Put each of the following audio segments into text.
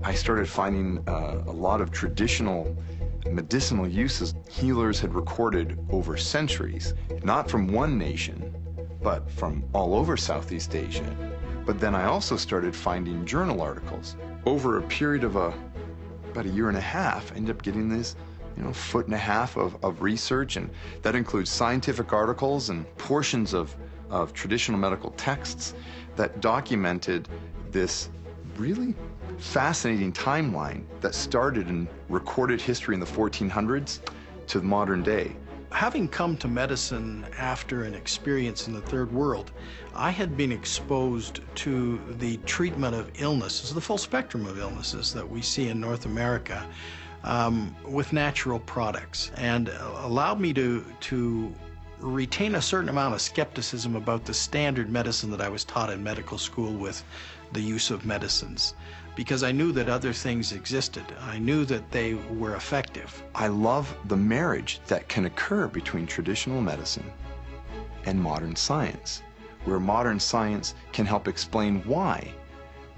I started finding a lot of traditional medicinal uses healers had recorded over centuries, not from one nation, but from all over Southeast Asia. But then I also started finding journal articles. Over a period of about a year and a half, I ended up getting this, foot and a half of research, and that includes scientific articles and portions of traditional medical texts that documented this really fascinating timeline that started in recorded history in the 1400s to the modern day. Having come to medicine after an experience in the Third World, I had been exposed to the treatment of illnesses, the full spectrum of illnesses that we see in North America, with natural products, and allowed me to retain a certain amount of skepticism about the standard medicine that I was taught in medical school with the use of medicines, because I knew that other things existed. I knew that they were effective. I love the marriage that can occur between traditional medicine and modern science, where modern science can help explain why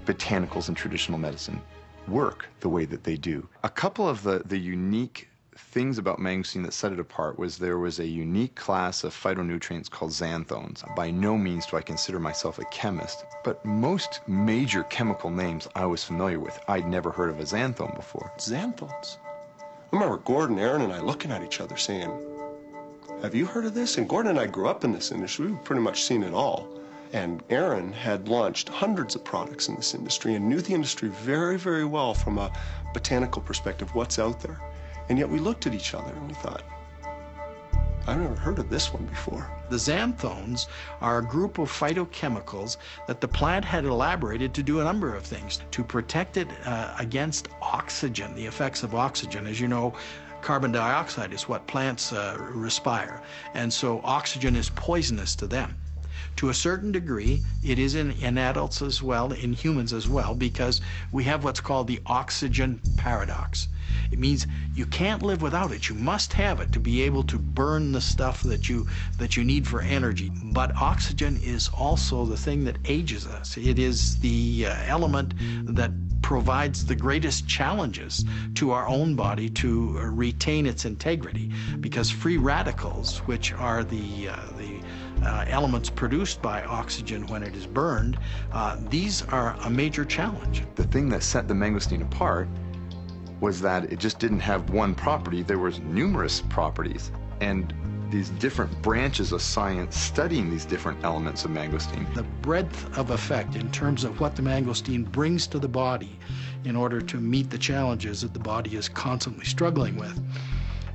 botanicals and traditional medicine work the way that they do. A couple of the unique things about mangosteen that set it apart was there was a unique class of phytonutrients called xanthones. By no means do I consider myself a chemist, but most major chemical names I was familiar with. I'd never heard of a xanthone before. Xanthones. I remember Gordon, Aaron, and I looking at each other saying, have you heard of this? And Gordon and I grew up in this industry. We've pretty much seen it all. And Aaron had launched hundreds of products in this industry and knew the industry very, very well from a botanical perspective, what's out there. And yet we looked at each other and we thought, I've never heard of this one before. The xanthones are a group of phytochemicals that the plant had elaborated to do a number of things. To protect it against oxygen, the effects of oxygen. As you know, carbon dioxide is what plants respire, and so oxygen is poisonous to them. To a certain degree, it is in adults as well, in humans as well, because we have what's called the oxygen paradox. It means you can't live without it. You must have it to be able to burn the stuff that you need for energy. But oxygen is also the thing that ages us. It is the element that provides the greatest challenges to our own body to retain its integrity, because free radicals, which are the elements produced by oxygen when it is burned, these are a major challenge. The thing that set the mangosteen apart was that it just didn't have one property. There was numerous properties, and these different branches of science studying these different elements of mangosteen. The breadth of effect in terms of what the mangosteen brings to the body in order to meet the challenges that the body is constantly struggling with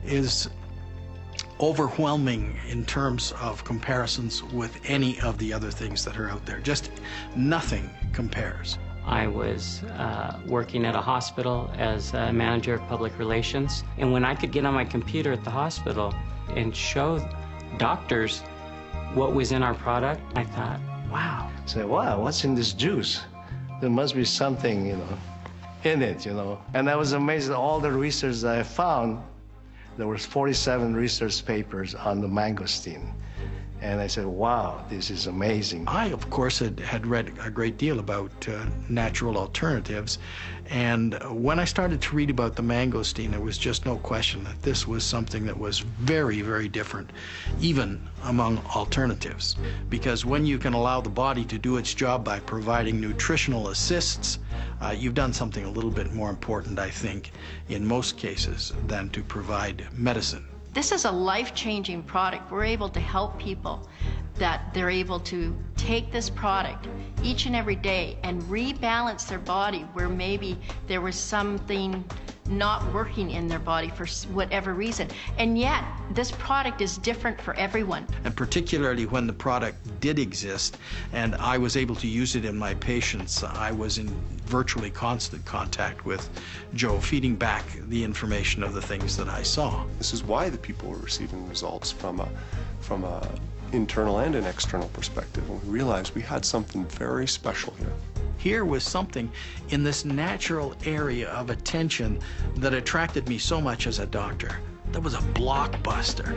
is overwhelming in terms of comparisons with any of the other things that are out there. Just nothing compares. I was working at a hospital as a manager of public relations, and when I could get on my computer at the hospital and show doctors what was in our product, I thought, wow. Say, wow, what's in this juice? There must be something, in it, And I was amazed at all the research that I found. There was 47 research papers on the mangosteen. And I said, wow, this is amazing. I, of course, had read a great deal about natural alternatives. And when I started to read about the mangosteen, there was just no question that this was something that was very, very different, even among alternatives. Because when you can allow the body to do its job by providing nutritional assists, you've done something a little bit more important, I think, in most cases, than to provide medicine. This is a life-changing product. We're able to help people that they're able to take this product each and every day and rebalance their body where maybe there was something not working in their body for whatever reason. And yet, this product is different for everyone. And particularly when the product did exist and I was able to use it in my patients, I was in virtually constant contact with Joe, feeding back the information of the things that I saw. This is why the people were receiving results from a internal and an external perspective, and we realized we had something very special here. Here was something in this natural area of attention that attracted me so much as a doctor. That was a blockbuster.